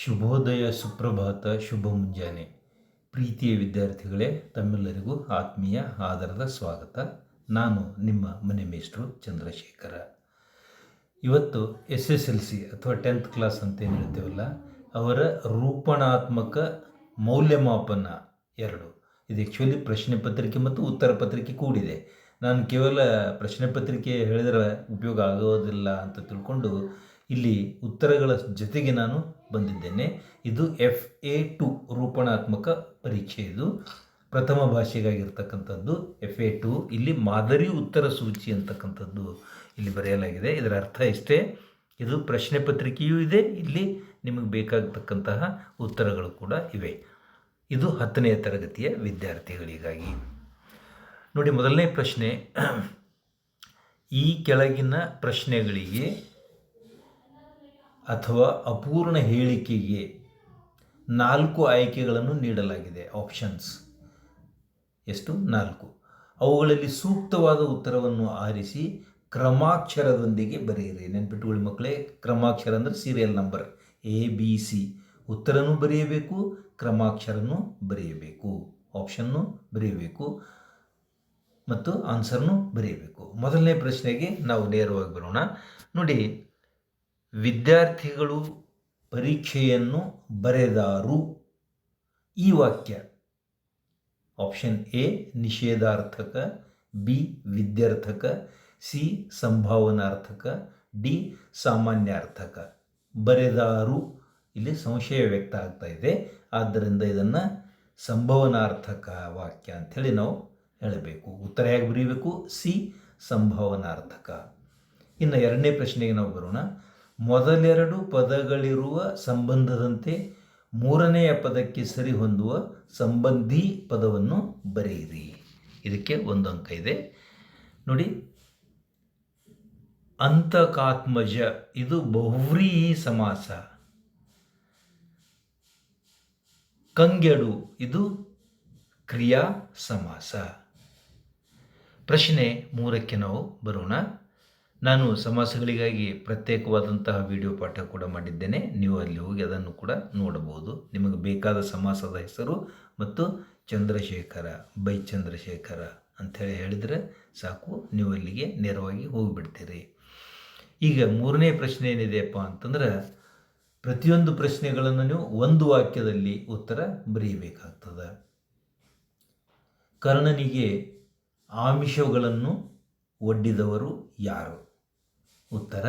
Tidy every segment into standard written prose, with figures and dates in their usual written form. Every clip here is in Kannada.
ಶುಭೋದಯ, ಸುಪ್ರಭಾತ, ಶುಭ ಮುಂಜಾನೆ. ಪ್ರೀತಿಯ ವಿದ್ಯಾರ್ಥಿಗಳೇ, ತಮ್ಮೆಲ್ಲರಿಗೂ ಆತ್ಮೀಯ ಆದರದ ಸ್ವಾಗತ. ನಾನು ನಿಮ್ಮ ಮನೆ ಮೇಷ್ಟ್ರು ಚಂದ್ರಶೇಖರ. ಇವತ್ತು SSLC ಅಥವಾ 10th ಕ್ಲಾಸ್ ಅಂತ ಏನು ಹೇಳ್ತೇವಲ್ಲ, ಅವರ ರೂಪಣಾತ್ಮಕ ಮೌಲ್ಯಮಾಪನ 2. ಇದು ಆ್ಯಕ್ಚುಲಿ ಪ್ರಶ್ನೆ ಪತ್ರಿಕೆ ಮತ್ತು ಉತ್ತರ ಪತ್ರಿಕೆ ಕೂಡಿದೆ. ನಾನು ಕೇವಲ ಪ್ರಶ್ನೆ ಪತ್ರಿಕೆ ಹೇಳಿದರೆ ಉಪಯೋಗ ಆಗೋದಿಲ್ಲ ಅಂತ ತಿಳ್ಕೊಂಡು ಇಲ್ಲಿ ಉತ್ತರಗಳ ಜೊತೆಗೆ ನಾನು ಬಂದಿದ್ದೇನೆ. ಇದು FA2 ರೂಪಣಾತ್ಮಕ ಪರೀಕ್ಷೆ. ಇದು ಪ್ರಥಮ ಭಾಷೆಗಾಗಿರ್ತಕ್ಕಂಥದ್ದು FA2. ಇಲ್ಲಿ ಮಾದರಿ ಉತ್ತರ ಸೂಚಿ ಅಂತಕ್ಕಂಥದ್ದು ಇಲ್ಲಿ ಬರೆಯಲಾಗಿದೆ. ಇದರ ಅರ್ಥ ಇಷ್ಟೇ, ಇದು ಪ್ರಶ್ನೆ ಪತ್ರಿಕೆಯೂ ಇದೆ, ಇಲ್ಲಿ ನಿಮಗೆ ಬೇಕಾಗತಕ್ಕಂತಹ ಉತ್ತರಗಳು ಕೂಡ ಇವೆ. ಇದು 10ನೇ ತರಗತಿಯ ವಿದ್ಯಾರ್ಥಿಗಳಿಗಾಗಿ. ನೋಡಿ, ಮೊದಲನೇ ಪ್ರಶ್ನೆ, ಈ ಕೆಳಗಿನ ಪ್ರಶ್ನೆಗಳಿಗೆ ಅಥವಾ ಅಪೂರ್ಣ ಹೇಳಿಕೆಗೆ 4 ಆಯ್ಕೆಗಳನ್ನು ನೀಡಲಾಗಿದೆ. ಆಪ್ಷನ್ಸ್ ಎಷ್ಟು? 4. ಅವುಗಳಲ್ಲಿ ಸೂಕ್ತವಾದ ಉತ್ತರವನ್ನು ಆರಿಸಿ ಕ್ರಮಾಕ್ಷರದೊಂದಿಗೆ ಬರೆಯಿರಿ. ನೆನ್ಪಿಟ್ಟುಕೊಳ್ಳಿ ಮಕ್ಕಳೇ, ಕ್ರಮಾಕ್ಷರ ಅಂದರೆ ಸೀರಿಯಲ್ ನಂಬರ್ ABC. ಉತ್ತರನೂ ಬರೆಯಬೇಕು, ಕ್ರಮಾಕ್ಷರನೂ ಬರೆಯಬೇಕು, ಆಪ್ಷನ್ನು ಬರೆಯಬೇಕು ಮತ್ತು ಆನ್ಸರ್ನು ಬರೆಯಬೇಕು. ಮೊದಲನೇ ಪ್ರಶ್ನೆಗೆ ನಾವು ನೇರವಾಗಿ ಬರೋಣ. ನೋಡಿ, ವಿದ್ಯಾರ್ಥಿಗಳು ಪರೀಕ್ಷೆಯನ್ನು ಬರೆದಾರು. ಈ ವಾಕ್ಯ option A ನಿಷೇಧಾರ್ಥಕ, B ವಿದ್ಯಾರ್ಥಕ, C ಸಂಭಾವನಾರ್ಥಕ, D ಸಾಮಾನ್ಯಾರ್ಥಕ. ಬರೆದಾರು ಇಲ್ಲಿ ಸಂಶಯ ವ್ಯಕ್ತ ಆಗ್ತಾ ಇದೆ, ಆದ್ದರಿಂದ ಇದನ್ನು ಸಂಭಾವನಾರ್ಥಕ ವಾಕ್ಯ ಅಂಥೇಳಿ ನಾವು ಹೇಳಬೇಕು. ಉತ್ತರ ಹೇಗೆ ಬರೀಬೇಕು? C ಸಂಭಾವನಾರ್ಥಕ. ಇನ್ನು 2ನೇ ಪ್ರಶ್ನೆಗೆ ನಾವು ಬರೋಣ. ಮೊದಲೆರಡು ಪದಗಳಿರುವ ಸಂಬಂಧದಂತೆ 3ನೆಯ ಪದಕ್ಕೆ ಸರಿಹೊಂದುವ ಸಂಬಂಧಿ ಪದವನ್ನು ಬರೆಯಿರಿ. ಇದಕ್ಕೆ 1 ಅಂಕ ಇದೆ. ನೋಡಿ, ಅಂತಕಾತ್ಮಜ ಇದು ಬಹುವ್ರೀಹಿ ಸಮಾಸ. ಕಂಗೆಡು ಇದು ಕ್ರಿಯಾ ಸಮಾಸ. ಪ್ರಶ್ನೆ 3ಕ್ಕೆ ನಾವು ಬರೋಣ. ನಾನು ಸಮಾಸಗಳಿಗಾಗಿ ಪ್ರತ್ಯೇಕವಾದಂತಹ ವಿಡಿಯೋ ಪಾಠ ಕೂಡ ಮಾಡಿದ್ದೇನೆ. ನೀವು ಅಲ್ಲಿ ಹೋಗಿ ಅದನ್ನು ಕೂಡ ನೋಡಬಹುದು. ನಿಮಗೆ ಬೇಕಾದ ಸಮಾಸದ ಹೆಸರು ಮತ್ತು ಚಂದ್ರಶೇಖರ, ಬೈ ಚಂದ್ರಶೇಖರ ಅಂಥೇಳಿ ಹೇಳಿದರೆ ಸಾಕು, ನೀವು ಅಲ್ಲಿಗೆ ನೇರವಾಗಿ ಹೋಗಿಬಿಡ್ತೀರಿ. ಈಗ 3ನೇ ಪ್ರಶ್ನೆ ಏನಿದೆಯಪ್ಪ ಅಂತಂದ್ರೆ, ಪ್ರತಿಯೊಂದು ಪ್ರಶ್ನೆಗಳನ್ನು ನೀವು ಒಂದು ವಾಕ್ಯದಲ್ಲಿ ಉತ್ತರ ಬರೆಯಬೇಕಾಗ್ತದೆ. ಕರ್ಣನಿಗೆ ಆಮಿಷಗಳನ್ನು ಒಡ್ಡಿದವರು ಯಾರು? ಉತ್ತರ,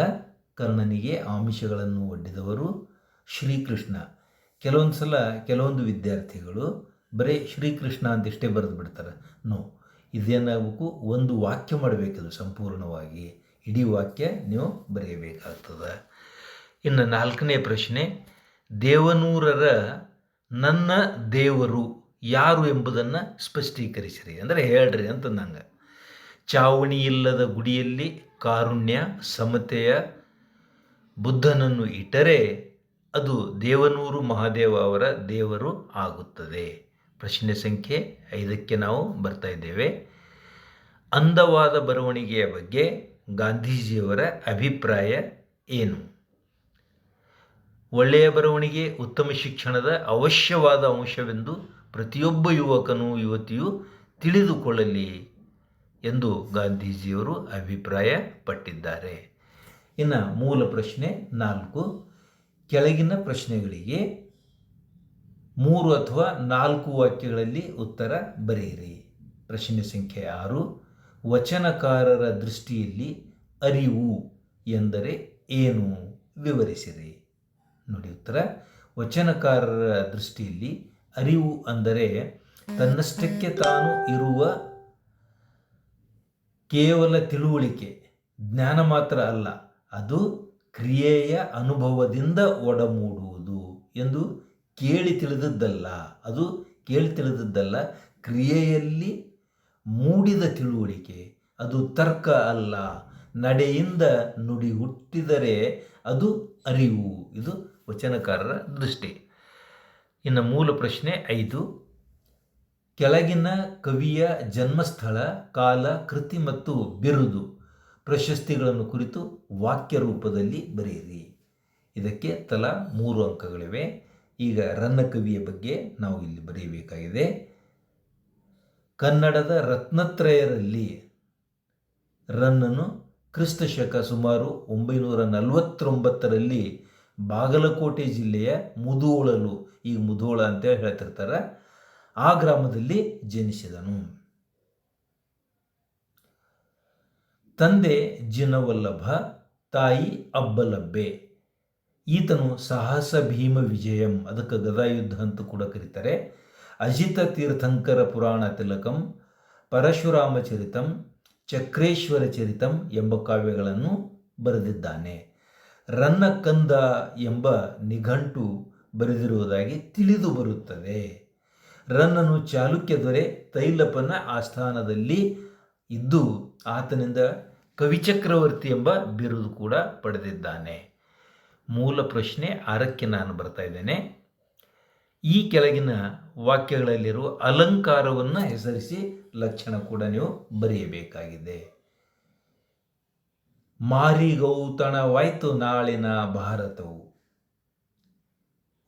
ಕರ್ಣನಿಗೆ ಆಮಿಷಗಳನ್ನು ಒಡ್ಡಿದವರು ಶ್ರೀಕೃಷ್ಣ. ಕೆಲವೊಂದು ಸಲ ಕೆಲವೊಂದು ವಿದ್ಯಾರ್ಥಿಗಳು ಬರೀ ಶ್ರೀಕೃಷ್ಣ ಅಂತಿಷ್ಟೇ ಬರೆದು ಬಿಡ್ತಾರೆ. ಇದೇನಾಗಬೇಕು, ಒಂದು ವಾಕ್ಯ ಮಾಡಬೇಕದು ಸಂಪೂರ್ಣವಾಗಿ, ಇಡೀ ವಾಕ್ಯ ನೀವು ಬರೆಯಬೇಕಾಗ್ತದೆ. ಇನ್ನು 4ನೇ ಪ್ರಶ್ನೆ, ದೇವನೂರರ ನನ್ನ ದೇವರು ಯಾರು ಎಂಬುದನ್ನು ಸ್ಪಷ್ಟೀಕರಿಸಿರಿ, ಅಂದರೆ ಹೇಳ್ರಿ ಅಂತ ನಂಗೆ. ಚಾವಣಿ ಇಲ್ಲದ ಗುಡಿಯಲ್ಲಿ ಕಾರುಣ್ಯ ಸಮತೆಯ ಬುದ್ಧನನ್ನು ಇಟ್ಟರೆ ಅದು ದೇವನೂರು ಮಹಾದೇವ ಅವರ ದೇವರು ಆಗುತ್ತದೆ. ಪ್ರಶ್ನೆ ಸಂಖ್ಯೆ 5ಕ್ಕೆ ನಾವು ಬರ್ತಾ ಇದ್ದೇವೆ. ಅಂದವಾದ ಬರವಣಿಗೆಯ ಬಗ್ಗೆ ಗಾಂಧೀಜಿಯವರ ಅಭಿಪ್ರಾಯ ಏನು? ಒಳ್ಳೆಯ ಬರವಣಿಗೆ ಉತ್ತಮ ಶಿಕ್ಷಣದ ಅವಶ್ಯವಾದ ಅಂಶವೆಂದು ಪ್ರತಿಯೊಬ್ಬ ಯುವಕನೂ ಯುವತಿಯು ತಿಳಿದುಕೊಳ್ಳಲಿ ಎಂದು ಗಾಂಧೀಜಿಯವರು ಅಭಿಪ್ರಾಯ ಪಟ್ಟಿದ್ದಾರೆ. ಇನ್ನು ಮೂಲ ಪ್ರಶ್ನೆ 4, ಕೆಳಗಿನ ಪ್ರಶ್ನೆಗಳಿಗೆ 3 ಅಥವಾ 4 ವಾಕ್ಯಗಳಲ್ಲಿ ಉತ್ತರ ಬರೆಯಿರಿ. ಪ್ರಶ್ನೆ ಸಂಖ್ಯೆ 6, ವಚನಕಾರರ ದೃಷ್ಟಿಯಲ್ಲಿ ಅರಿವು ಎಂದರೆ ಏನು? ವಿವರಿಸಿರಿ. ನೋಡಿ ಉತ್ತರ, ವಚನಕಾರರ ದೃಷ್ಟಿಯಲ್ಲಿ ಅರಿವು ಅಂದರೆ ತನ್ನಷ್ಟಕ್ಕೆ ತಾನು ಇರುವ ಕೇವಲ ತಿಳುವಳಿಕೆ, ಜ್ಞಾನ ಮಾತ್ರ ಅಲ್ಲ, ಅದು ಕ್ರಿಯೆಯ ಅನುಭವದಿಂದ ಒಡಮೂಡುವುದು ಎಂದು. ಕೇಳಿ ತಿಳಿದದ್ದಲ್ಲ, ಕ್ರಿಯೆಯಲ್ಲಿ ಮೂಡಿದ ತಿಳುವಳಿಕೆ. ಅದು ತರ್ಕ ಅಲ್ಲ, ನಡೆಯಿಂದ ನುಡಿ ಹುಟ್ಟಿದರೆ ಅದು ಅರಿವು. ಇದು ವಚನಕಾರರ ದೃಷ್ಟಿ. ಇನ್ನು ಮೂಲ ಪ್ರಶ್ನೆ 5, ಕೆಳಗಿನ ಕವಿಯ ಜನ್ಮಸ್ಥಳ, ಕಾಲ, ಕೃತಿ ಮತ್ತು ಬಿರುದು, ಪ್ರಶಸ್ತಿಗಳನ್ನು ಕುರಿತು ವಾಕ್ಯ ರೂಪದಲ್ಲಿ ಬರೆಯಿರಿ. ಇದಕ್ಕೆ ತಲಾ 3 ಅಂಕಗಳಿವೆ. ಈಗ ರನ್ನ ಕವಿಯ ಬಗ್ಗೆ ನಾವು ಇಲ್ಲಿ ಬರೆಯಬೇಕಾಗಿದೆ. ಕನ್ನಡದ ರತ್ನತ್ರಯರಲ್ಲಿ ರನ್ನನು ಕ್ರಿಸ್ತ ಶಕ ಸುಮಾರು 949ರಲ್ಲಿ ಬಾಗಲಕೋಟೆ ಜಿಲ್ಲೆಯ ಮುಧೋಳಲು, ಈಗ ಮುಧೋಳ ಅಂತೇಳಿ ಹೇಳ್ತಿರ್ತಾರೆ, ಆ ಗ್ರಾಮದಲ್ಲಿ ಜನಿಸಿದನು. ತಂದೆ ಜಿನವಲ್ಲಭ, ತಾಯಿ ಅಬ್ಬಲಬ್ಬೆ. ಈತನು ಸಾಹಸ ಭೀಮ ವಿಜಯಂ, ಅದಕ್ಕೆ ಗದಾಯುದ್ಧ ಅಂತ ಕೂಡ ಕರೀತಾರೆ, ಅಜಿತ ತೀರ್ಥಂಕರ ಪುರಾಣ ತಿಲಕಂ, ಪರಶುರಾಮ ಚರಿತಂ, ಚಕ್ರೇಶ್ವರ ಚರಿತಂ ಎಂಬ ಕಾವ್ಯಗಳನ್ನು ಬರೆದಿದ್ದಾನೆ. ರನ್ನ ಕಂದ ಎಂಬ ನಿಘಂಟು ಬರೆದಿರುವುದಾಗಿ ತಿಳಿದು ಬರುತ್ತದೆ. ರನ್ನನು ಚಾಲುಕ್ಯ ದೊರೆ ತೈಲಪನ ಆಸ್ಥಾನದಲ್ಲಿ ಇದ್ದು ಆತನಿಂದ ಕವಿಚಕ್ರವರ್ತಿ ಎಂಬ ಬಿರುದು ಕೂಡ ಪಡೆದಿದ್ದಾನೆ. ಮೂಲ ಪ್ರಶ್ನೆ 6ಕ್ಕೆ ನಾನು ಬರ್ತಾ ಇದ್ದೇನೆ. ಈ ಕೆಳಗಿನ ವಾಕ್ಯಗಳಲ್ಲಿರುವ ಅಲಂಕಾರವನ್ನು ಹೆಸರಿಸಿ ಲಕ್ಷಣ ಕೂಡ ನೀವು ಬರೆಯಬೇಕಾಗಿದೆ. ಮಾರಿಗೌತಣವಾಯ್ತು ನಾಳಿನ ಭಾರತವು.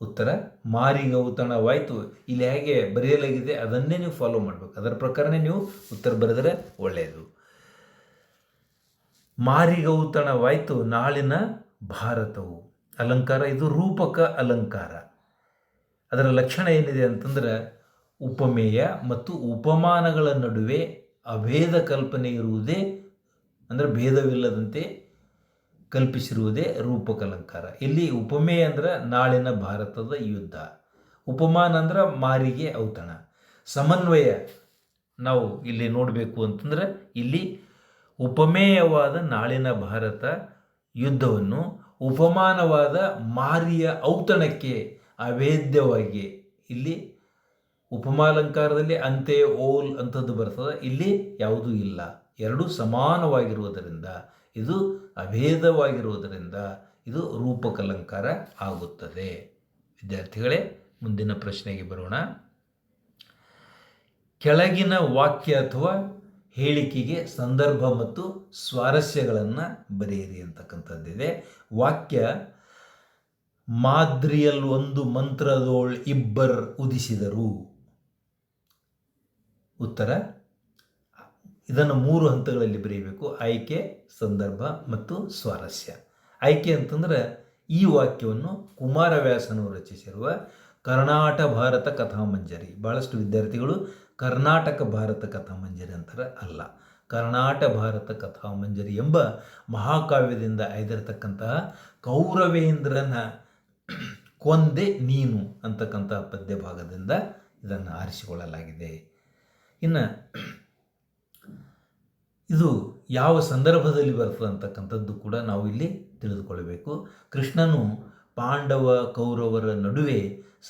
ಉತ್ತರ ಮಾರಿಗೌತಣವಾಯ್ತು. ಇಲ್ಲಿ ಹೇಗೆ ಬರೆಯಲಾಗಿದೆ ಅದನ್ನೇ ನೀವು ಫಾಲೋ ಮಾಡಬೇಕು, ಅದರ ಪ್ರಕಾರನೇ ನೀವು ಉತ್ತರ ಬರೆದರೆ ಒಳ್ಳೆಯದು. ಮಾರಿಗೌತಣವಾಯ್ತು ನಾಳಿನ ಭಾರತವು. ಅಲಂಕಾರ ಇದು ರೂಪಕ ಅಲಂಕಾರ. ಅದರ ಲಕ್ಷಣ ಏನಿದೆ ಅಂತಂದ್ರೆ ಉಪಮೇಯ ಮತ್ತು ಉಪಮಾನಗಳ ನಡುವೆ ಅಭೇದ ಕಲ್ಪನೆ ಇರುವುದೇ, ಅಂದರೆ ಭೇದವಿಲ್ಲದಂತೆ ಕಲ್ಪಿಸಿರುವುದೇ ರೂಪಕಲಂಕಾರ. ಇಲ್ಲಿ ಉಪಮೇಯ ಅಂದ್ರೆ ನಾಳಿನ ಭಾರತದ ಯುದ್ಧ, ಉಪಮಾನ ಅಂದ್ರೆ ಮಾರಿಗೆ ಔತಣ. ಸಮನ್ವಯ ನಾವು ಇಲ್ಲಿ ನೋಡಬೇಕು ಅಂತಂದ್ರೆ ಇಲ್ಲಿ ಉಪಮೇಯವಾದ ನಾಳಿನ ಭಾರತ ಯುದ್ಧವನ್ನು ಉಪಮಾನವಾದ ಮಾರಿಯ ಔತಣಕ್ಕೆ ಅಭೇದ್ಯವಾಗಿ, ಇಲ್ಲಿ ಉಪಮಾಲಂಕಾರದಲ್ಲಿ ಅಂತೆ ಓಲ್ ಅಂಥದ್ದು ಬರ್ತದೆ, ಇಲ್ಲಿ ಯಾವುದೂ ಇಲ್ಲ. ಎರಡೂ ಸಮಾನವಾಗಿರುವುದರಿಂದ, ಇದು ಅಭೇದವಾಗಿರುವುದರಿಂದ ಇದು ರೂಪಕಲಂಕಾರ ಆಗುತ್ತದೆ. ವಿದ್ಯಾರ್ಥಿಗಳೇ, ಮುಂದಿನ ಪ್ರಶ್ನೆಗೆ ಬರೋಣ. ಕೆಳಗಿನ ವಾಕ್ಯ ಅಥವಾ ಹೇಳಿಕೆಗೆ ಸಂದರ್ಭ ಮತ್ತು ಸ್ವಾರಸ್ಯಗಳನ್ನು ಬರೆಯಿರಿ ಅಂತಕ್ಕಂಥದ್ದಿದೆ. ವಾಕ್ಯ ಮಾದ್ರಿಯಲ್ ಒಂದು ಮಂತ್ರದೋಳ್ ಇಬ್ಬರ್ ಉದಿಸಿದರು. ಉತ್ತರ ಇದನ್ನು 3 ಹಂತಗಳಲ್ಲಿ ಬರೆಯಬೇಕು: ಆಯ್ಕೆ, ಸಂದರ್ಭ ಮತ್ತು ಸ್ವಾರಸ್ಯ. ಆಯ್ಕೆ ಅಂತಂದ್ರೆ ಈ ವಾಕ್ಯವನ್ನು ಕುಮಾರವ್ಯಾಸನು ರಚಿಸಿರುವ ಕರ್ನಾಟ ಭಾರತ ಕಥಾಮಂಜರಿ, ಭಾಳಷ್ಟು ವಿದ್ಯಾರ್ಥಿಗಳು ಕರ್ನಾಟಕ ಭಾರತ ಕಥಾಮಂಜರಿ ಅಂತಾರೆ, ಅಲ್ಲ, ಕರ್ನಾಟ ಭಾರತ ಕಥಾಮಂಜರಿ ಎಂಬ ಮಹಾಕಾವ್ಯದಿಂದ ಆಯ್ದಿರತಕ್ಕಂತಹ ಕೌರವೇಂದ್ರನ ಕೊಂದೆ ನೀನು ಅಂತಕ್ಕಂಥ ಪದ್ಯ ಭಾಗದಿಂದ ಇದನ್ನು ಆರಿಸಿಕೊಳ್ಳಲಾಗಿದೆ. ಇನ್ನು ಇದು ಯಾವ ಸಂದರ್ಭದಲ್ಲಿ ಬರ್ತದೆ ಅಂತಕ್ಕಂಥದ್ದು ಕೂಡ ನಾವು ಇಲ್ಲಿ ತಿಳಿದುಕೊಳ್ಳಬೇಕು. ಕೃಷ್ಣನು ಪಾಂಡವ ಕೌರವರ ನಡುವೆ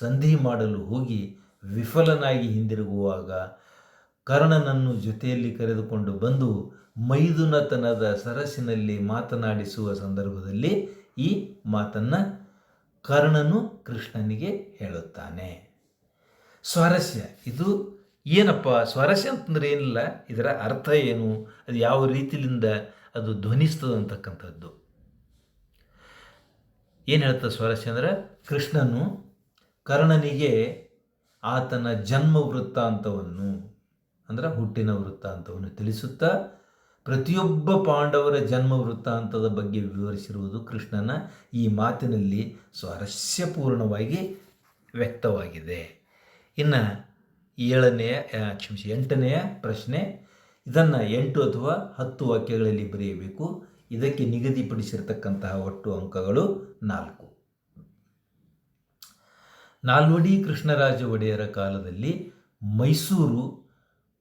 ಸಂಧಿ ಮಾಡಲು ಹೋಗಿ ವಿಫಲನಾಗಿ ಹಿಂದಿರುಗುವಾಗ ಕರ್ಣನನ್ನು ಜೊತೆಯಲ್ಲಿ ಕರೆದುಕೊಂಡು ಬಂದು ಮೈದುನತನದ ಸರಸಿನಲ್ಲಿ ಮಾತನಾಡಿಸುವ ಸಂದರ್ಭದಲ್ಲಿ ಈ ಮಾತನ್ನು ಕರ್ಣನು ಕೃಷ್ಣನಿಗೆ ಹೇಳುತ್ತಾನೆ. ಸ್ವಾರಸ್ಯ ಇದು ಏನಪ್ಪ? ಸ್ವಾರಸ್ಯ ಅಂತಂದ್ರೆ ಏನಿಲ್ಲ, ಇದರ ಅರ್ಥ ಏನು, ಅದು ಯಾವ ರೀತಿಯಿಂದ ಅದು ಧ್ವನಿಸ್ತದೆ ಅಂತಕ್ಕಂಥದ್ದು. ಏನು ಹೇಳ್ತದೆ ಸ್ವಾರಸ್ಯ ಅಂದರೆ, ಕೃಷ್ಣನು ಕರ್ಣನಿಗೆ ಆತನ ಜನ್ಮ ವೃತ್ತಾಂತವನ್ನು, ಅಂದರೆ ಹುಟ್ಟಿನ ವೃತ್ತಾಂತವನ್ನು ತಿಳಿಸುತ್ತಾ ಪ್ರತಿಯೊಬ್ಬ ಪಾಂಡವರ ಜನ್ಮ ವೃತ್ತಾಂತದ ಬಗ್ಗೆ ವಿವರಿಸಿರುವುದು ಕೃಷ್ಣನ ಈ ಮಾತಿನಲ್ಲಿ ಸ್ವಾರಸ್ಯಪೂರ್ಣವಾಗಿ ವ್ಯಕ್ತವಾಗಿದೆ. ಇನ್ನು 8ನೆಯ ಪ್ರಶ್ನೆ, ಇದನ್ನು 8 ಅಥವಾ 10 ವಾಕ್ಯಗಳಲ್ಲಿ ಬರೆಯಬೇಕು. ಇದಕ್ಕೆ ನಿಗದಿಪಡಿಸಿರ್ತಕ್ಕಂತಹ ಒಟ್ಟು ಅಂಕಗಳು 4. ನಾಲ್ವಡಿ ಕೃಷ್ಣರಾಜ ಒಡೆಯರ ಕಾಲದಲ್ಲಿ ಮೈಸೂರು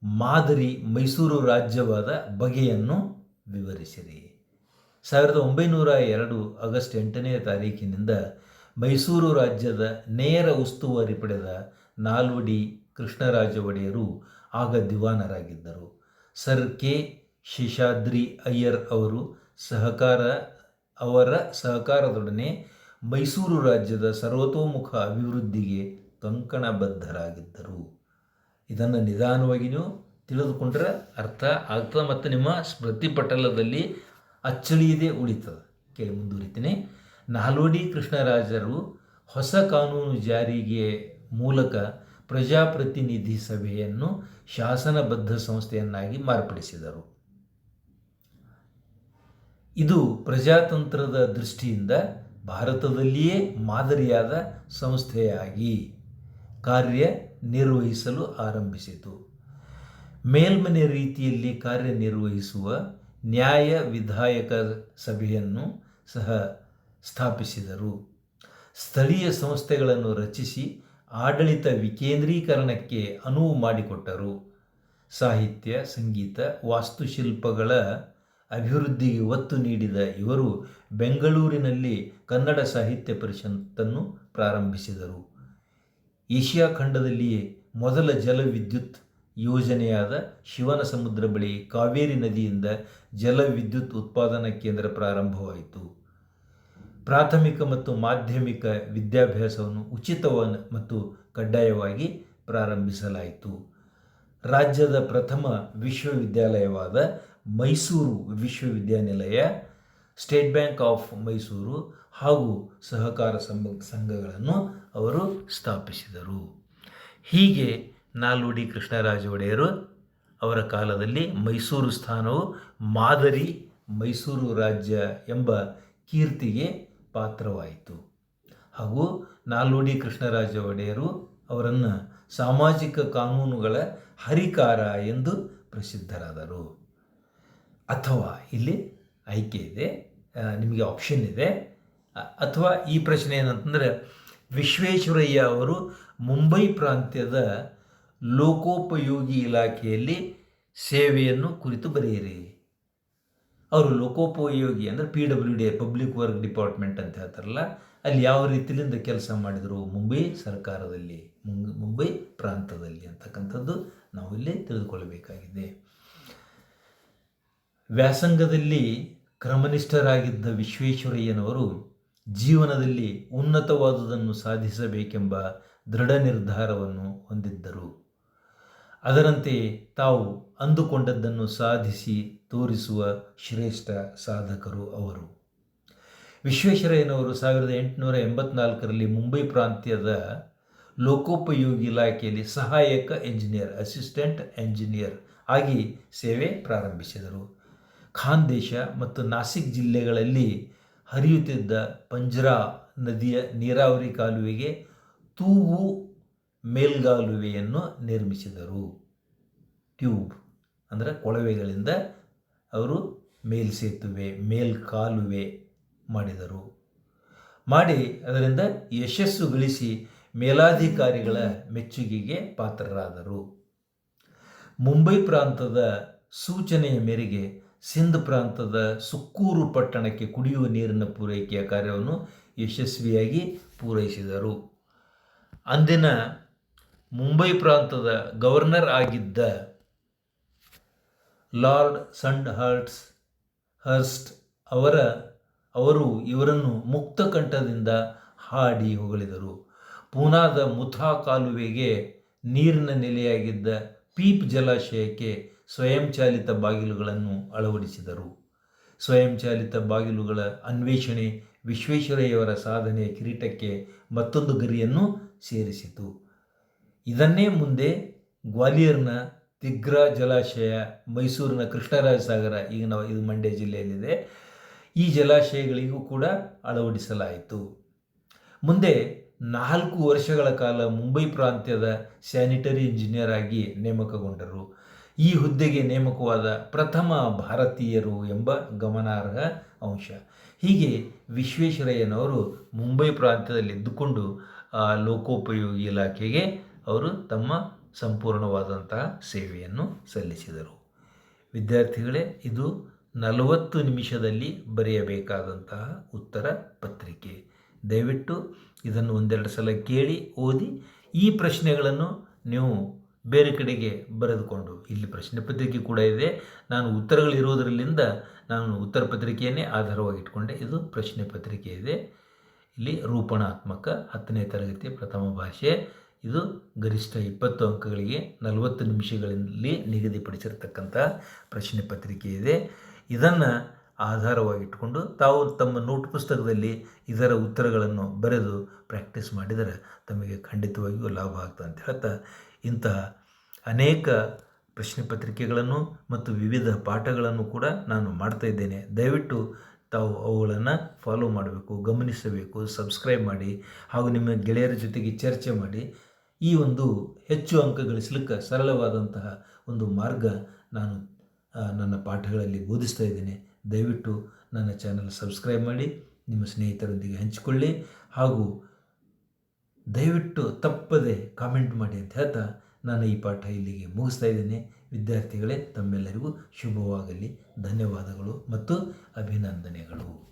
ಮಾದರಿ ಮೈಸೂರು ರಾಜ್ಯವಾದ ಬಗೆಯನ್ನು ವಿವರಿಸಿರಿ. 1902 ಆಗಸ್ಟ್ 8ನೇ ತಾರೀಕಿನಿಂದ ಮೈಸೂರು ರಾಜ್ಯದ ನೇರ ಉಸ್ತುವಾರಿ ಪಡೆದ ನಾಲ್ವಡಿ ಕೃಷ್ಣರಾಜ ಒಡೆಯರು ಆಗ ದಿವಾನರಾಗಿದ್ದರು. ಸರ್ ಕೆ ಶೇಷಾದ್ರಿ ಅಯ್ಯರ್ ಅವರ ಸಹಕಾರದೊಡನೆ ಮೈಸೂರು ರಾಜ್ಯದ ಸರ್ವತೋಮುಖ ಅಭಿವೃದ್ಧಿಗೆ ಕಂಕಣಬದ್ಧರಾಗಿದ್ದರು. ಇದನ್ನು ನಿಧಾನವಾಗಿ ನೀವು ತಿಳಿದುಕೊಂಡ್ರೆ ಅರ್ಥ ಆಗ್ತದೆ ಮತ್ತು ನಿಮ್ಮ ಸ್ಮೃತಿ ಪಟಲದಲ್ಲಿ ಅಚ್ಚಳಿಯದೆ ಉಳಿತದೆ. ಕೇಳಿ ಮುಂದುವರಿತೀನಿ. ನಾಲ್ವಡಿ ಕೃಷ್ಣರಾಜರು ಹೊಸ ಕಾನೂನು ಜಾರಿಗೆ ಮೂಲಕ ಪ್ರಜಾಪ್ರತಿನಿಧಿ ಸಭೆಯನ್ನು ಶಾಸನಬದ್ಧ ಸಂಸ್ಥೆಯನ್ನಾಗಿ ಮಾರ್ಪಡಿಸಿದರು. ಇದು ಪ್ರಜಾತಂತ್ರದ ದೃಷ್ಟಿಯಿಂದ ಭಾರತದಲ್ಲಿಯೇ ಮಾದರಿಯಾದ ಸಂಸ್ಥೆಯಾಗಿ ಕಾರ್ಯನಿರ್ವಹಿಸಲು ಆರಂಭಿಸಿತು. ಮೇಲ್ಮನೆ ರೀತಿಯಲ್ಲಿ ಕಾರ್ಯನಿರ್ವಹಿಸುವ ನ್ಯಾಯ ವಿಧಾಯಕ ಸಭೆಯನ್ನು ಸಹ ಸ್ಥಾಪಿಸಿದರು. ಸ್ಥಳೀಯ ಸಂಸ್ಥೆಗಳನ್ನು ರಚಿಸಿ ಆಡಳಿತ ವಿಕೇಂದ್ರೀಕರಣಕ್ಕೆ ಅನುವು ಮಾಡಿಕೊಟ್ಟರು. ಸಾಹಿತ್ಯ, ಸಂಗೀತ, ವಾಸ್ತುಶಿಲ್ಪಗಳ ಅಭಿವೃದ್ಧಿಗೆ ಒತ್ತು ನೀಡಿದ ಇವರು ಬೆಂಗಳೂರಿನಲ್ಲಿ ಕನ್ನಡ ಸಾಹಿತ್ಯ ಪರಿಷತ್ತನ್ನು ಪ್ರಾರಂಭಿಸಿದರು. ಏಷ್ಯಾ ಖಂಡದಲ್ಲಿಯೇ ಮೊದಲ ಜಲವಿದ್ಯುತ್ ಯೋಜನೆಯಾದ ಶಿವನಸಮುದ್ರ ಬಳಿ ಕಾವೇರಿ ನದಿಯಿಂದ ಜಲವಿದ್ಯುತ್ ಉತ್ಪಾದನಾ ಕೇಂದ್ರ ಪ್ರಾರಂಭವಾಯಿತು. ಪ್ರಾಥಮಿಕ ಮತ್ತು ಮಾಧ್ಯಮಿಕ ವಿದ್ಯಾಭ್ಯಾಸವನ್ನು ಉಚಿತವನ್ನು ಮತ್ತು ಕಡ್ಡಾಯವಾಗಿ ಪ್ರಾರಂಭಿಸಲಾಯಿತು. ರಾಜ್ಯದ ಪ್ರಥಮ ವಿಶ್ವವಿದ್ಯಾಲಯವಾದ ಮೈಸೂರು ವಿಶ್ವವಿದ್ಯಾನಿಲಯ, ಸ್ಟೇಟ್ ಬ್ಯಾಂಕ್ ಆಫ್ ಮೈಸೂರು ಹಾಗೂ ಸಹಕಾರ ಸಂಘಗಳನ್ನು ಅವರು ಸ್ಥಾಪಿಸಿದರು. ಹೀಗೆ ನಾಲ್ವಡಿ ಕೃಷ್ಣರಾಜ ಒಡೆಯರು ಅವರ ಕಾಲದಲ್ಲಿ ಮೈಸೂರು ಸ್ಥಾನವು ಮಾದರಿ ಮೈಸೂರು ರಾಜ್ಯ ಎಂಬ ಕೀರ್ತಿಗೆ ಪಾತ್ರವಾಯಿತು. ಹಾಗೂ ನಾಲ್ವಡಿ ಕೃಷ್ಣರಾಜ ಒಡೆಯರು ಅವರನ್ನು ಸಾಮಾಜಿಕ ಕಾನೂನುಗಳ ಹರಿಕಾರ ಎಂದು ಪ್ರಸಿದ್ಧರಾದರು. ಅಥವಾ ಇಲ್ಲಿ ಆಯ್ಕೆ ಇದೆ, ನಿಮಗೆ ಆಪ್ಷನ್ ಇದೆ. ಅಥವಾ ಈ ಪ್ರಶ್ನೆ ಏನಂತಂದರೆ, ವಿಶ್ವೇಶ್ವರಯ್ಯ ಅವರು ಮುಂಬೈ ಪ್ರಾಂತ್ಯದ ಲೋಕೋಪಯೋಗಿ ಇಲಾಖೆಯಲ್ಲಿ ಸೇವೆಯನ್ನು ಕುರಿತು ಬರೆಯಿರಿ. ಅವರು ಲೋಕೋಪಯೋಗಿ ಅಂದರೆ PWD, ಪಬ್ಲಿಕ್ ವರ್ಕ್ ಡಿಪಾರ್ಟ್ಮೆಂಟ್ ಅಂತ ಹೇಳ್ತಾರಲ್ಲ, ಅಲ್ಲಿ ಯಾವ ರೀತಿಯಿಂದ ಕೆಲಸ ಮಾಡಿದರು ಮುಂಬೈ ಸರ್ಕಾರದಲ್ಲಿ, ಮುಂಬೈ ಪ್ರಾಂತದಲ್ಲಿ ಅಂತಕ್ಕಂಥದ್ದು ನಾವು ಇಲ್ಲಿ ತಿಳಿದುಕೊಳ್ಳಬೇಕಾಗಿದೆ. ವ್ಯಾಸಂಗದಲ್ಲಿ ಕ್ರಮನಿಷ್ಠರಾಗಿದ್ದ ವಿಶ್ವೇಶ್ವರಯ್ಯನವರು ಜೀವನದಲ್ಲಿ ಉನ್ನತವಾದುದನ್ನು ಸಾಧಿಸಬೇಕೆಂಬ ದೃಢ ನಿರ್ಧಾರವನ್ನು ಹೊಂದಿದ್ದರು. ಅದರಂತೆ ತಾವು ಅಂದುಕೊಂಡದ್ದನ್ನು ಸಾಧಿಸಿ ತೋರಿಸುವ ಶ್ರೇಷ್ಠ ಸಾಧಕರು ಅವರು. ವಿಶ್ವೇಶ್ವರಯ್ಯನವರು 1884ರಲ್ಲಿ ಮುಂಬೈ ಪ್ರಾಂತ್ಯದ ಲೋಕೋಪಯೋಗಿ ಇಲಾಖೆಯಲ್ಲಿ ಸಹಾಯಕ ಎಂಜಿನಿಯರ್, ಅಸಿಸ್ಟೆಂಟ್ ಎಂಜಿನಿಯರ್ ಆಗಿ ಸೇವೆ ಪ್ರಾರಂಭಿಸಿದರು. ಖಾಂದೇಶ ಮತ್ತು ನಾಸಿಕ್ ಜಿಲ್ಲೆಗಳಲ್ಲಿ ಹರಿಯುತ್ತಿದ್ದ ಪಂಜ್ರಾ ನದಿಯ ನೀರಾವರಿ ಕಾಲುವೆಗೆ ತೂವು ಮೇಲ್ಗಾಲುವೆಯನ್ನು ನಿರ್ಮಿಸಿದರು. ಟ್ಯೂಬ್ ಅಂದರೆ ಕೊಳವೆಗಳಿಂದ ಅವರು ಮೇಲ್ಸೇತುವೆ, ಮೇಲ್ಕಾಲುವೆ ಮಾಡಿದರು. ಮಾಡಿ ಅದರಿಂದ ಯಶಸ್ಸು ಗಳಿಸಿ ಮೇಲಾಧಿಕಾರಿಗಳ ಮೆಚ್ಚುಗೆಗೆ ಪಾತ್ರರಾದರು. ಮುಂಬೈ ಪ್ರಾಂತದ ಸೂಚನೆಯ ಮೇರೆಗೆ ಸಿಂಧ್ ಪ್ರಾಂತದ ಸುಕ್ಕೂರು ಪಟ್ಟಣಕ್ಕೆ ಕುಡಿಯುವ ನೀರಿನ ಪೂರೈಕೆಯ ಕಾರ್ಯವನ್ನು ಯಶಸ್ವಿಯಾಗಿ ಪೂರೈಸಿದರು. ಅಂದಿನ ಮುಂಬೈ ಪ್ರಾಂತದ ಗವರ್ನರ್ ಆಗಿದ್ದ ಲಾರ್ಡ್ ಸಂಡ್ ಹರ್ಸ್ಟ್ ಅವರು ಇವರನ್ನು ಮುಕ್ತ ಕಂಠದಿಂದ ಹಾಡಿ ಹೊಗಳಿದರು. ಪೂನಾದ ಮುಥಾ ಕಾಲುವೆಗೆ ನೀರಿನ ನೆಲೆಯಾಗಿದ್ದ ಪೀಪ್ ಜಲಾಶಯಕ್ಕೆ ಸ್ವಯಂಚಾಲಿತ ಬಾಗಿಲುಗಳನ್ನು ಅಳವಡಿಸಿದರು. ಸ್ವಯಂಚಾಲಿತ ಬಾಗಿಲುಗಳ ಅನ್ವೇಷಣೆ ವಿಶ್ವೇಶ್ವರಯ್ಯವರ ಸಾಧನೆಯ ಕಿರೀಟಕ್ಕೆ ಮತ್ತೊಂದು ಗರಿಯನ್ನು ಸೇರಿಸಿತು. ಇದನ್ನೇ ಮುಂದೆ ಗ್ವಾಲಿಯರ್ನ ತಿಗ್ರಾ ಜಲಾಶಯ, ಮೈಸೂರಿನ ಕೃಷ್ಣರಾಜ ಸಾಗರ, ಈಗ ಇದು ಮಂಡ್ಯ ಜಿಲ್ಲೆಯಲ್ಲಿದೆ, ಈ ಜಲಾಶಯಗಳಿಗೂ ಕೂಡ ಅಳವಡಿಸಲಾಯಿತು. ಮುಂದೆ 4 ವರ್ಷಗಳ ಕಾಲ ಮುಂಬೈ ಪ್ರಾಂತ್ಯದ ಸ್ಯಾನಿಟರಿ ಇಂಜಿನಿಯರ್ ಆಗಿ ನೇಮಕಗೊಂಡರು. ಈ ಹುದ್ದೆಗೆ ನೇಮಕವಾದ ಪ್ರಥಮ ಭಾರತೀಯರು ಎಂಬ ಗಮನಾರ್ಹ ಅಂಶ. ಹೀಗೆ ವಿಶ್ವೇಶ್ವರಯ್ಯನವರು ಮುಂಬೈ ಪ್ರಾಂತ್ಯದಲ್ಲಿ ಇದ್ದುಕೊಂಡು ಲೋಕೋಪಯೋಗಿ ಇಲಾಖೆಗೆ ಅವರು ತಮ್ಮ ಸಂಪೂರ್ಣವಾದಂತಹ ಸೇವೆಯನ್ನು ಸಲ್ಲಿಸಿದರು. ವಿದ್ಯಾರ್ಥಿಗಳೇ, ಇದು 40 ನಿಮಿಷದಲ್ಲಿ ಬರೆಯಬೇಕಾದಂತಹ ಉತ್ತರ ಪತ್ರಿಕೆ. ದಯವಿಟ್ಟು ಇದನ್ನು ಒಂದೆರಡು ಸಲ ಕೇಳಿ ಓದಿ ಈ ಪ್ರಶ್ನೆಗಳನ್ನು ನೀವು ಬೇರೆ ಕಡೆಗೆ ಬರೆದುಕೊಂಡು, ಇಲ್ಲಿ ಪ್ರಶ್ನೆ ಪತ್ರಿಕೆ ಕೂಡ ಇದೆ, ನಾನು ಉತ್ತರಗಳಿರೋದರಲ್ಲಿಂದ ನಾನು ಉತ್ತರ ಪತ್ರಿಕೆಯನ್ನೇ ಆಧಾರವಾಗಿಟ್ಕೊಂಡೆ. ಇದು ಪ್ರಶ್ನೆ ಪತ್ರಿಕೆ ಇದೆ. ಇಲ್ಲಿ ರೂಪಣಾತ್ಮಕ 10ನೇ ತರಗತಿ ಪ್ರಥಮ ಭಾಷೆ, ಇದು ಗರಿಷ್ಠ 20 ಅಂಕಗಳಿಗೆ 40 ನಿಮಿಷಗಳಲ್ಲಿ ನಿಗದಿಪಡಿಸಿರ್ತಕ್ಕಂಥ ಪ್ರಶ್ನೆ ಪತ್ರಿಕೆ ಇದೆ. ಇದನ್ನು ಆಧಾರವಾಗಿಟ್ಟುಕೊಂಡು ತಾವು ತಮ್ಮ ನೋಟ್ ಪುಸ್ತಕದಲ್ಲಿ ಇದರ ಉತ್ತರಗಳನ್ನು ಬರೆದು ಪ್ರಾಕ್ಟೀಸ್ ಮಾಡಿದರೆ ತಮಗೆ ಖಂಡಿತವಾಗಿಯೂ ಲಾಭ ಆಗ್ತದೆ ಅಂತ ಹೇಳ್ತಾ, ಇಂತಹ ಅನೇಕ ಪ್ರಶ್ನೆ ಪತ್ರಿಕೆಗಳನ್ನು ಮತ್ತು ವಿವಿಧ ಪಾಠಗಳನ್ನು ಕೂಡ ನಾನು ಮಾಡ್ತಾ ಇದ್ದೇನೆ. ದಯವಿಟ್ಟು ತಾವು ಅವುಗಳನ್ನು ಫಾಲೋ ಮಾಡಬೇಕು, ಗಮನಿಸಬೇಕು, ಸಬ್ಸ್ಕ್ರೈಬ್ ಮಾಡಿ, ಹಾಗೂ ನಿಮ್ಮ ಗೆಳೆಯರ ಜೊತೆಗೆ ಚರ್ಚೆ ಮಾಡಿ. ಈ ಒಂದು ಹೆಚ್ಚು ಅಂಕ ಗಳಿಸಲಿಕ್ಕೆ ಸರಳವಾದಂತಹ ಒಂದು ಮಾರ್ಗ ನಾನು ನನ್ನ ಪಾಠಗಳಲ್ಲಿ ಬೋಧಿಸ್ತಾ ಇದ್ದೇನೆ. ದಯವಿಟ್ಟು ನನ್ನ ಚಾನಲ್ ಸಬ್ಸ್ಕ್ರೈಬ್ ಮಾಡಿ, ನಿಮ್ಮ ಸ್ನೇಹಿತರೊಂದಿಗೆ ಹಂಚಿಕೊಳ್ಳಿ, ಹಾಗೂ ದಯವಿಟ್ಟು ತಪ್ಪದೆ ಕಾಮೆಂಟ್ ಮಾಡಿ ಅಂತ ಹೇಳ್ತಾ ನಾನು ಈ ಪಾಠ ಇಲ್ಲಿಗೆ ಮುಗಿಸ್ತಾ ಇದ್ದೇನೆ. ವಿದ್ಯಾರ್ಥಿಗಳೇ, ತಮ್ಮೆಲ್ಲರಿಗೂ ಶುಭವಾಗಲಿ. ಧನ್ಯವಾದಗಳು ಮತ್ತು ಅಭಿನಂದನೆಗಳು.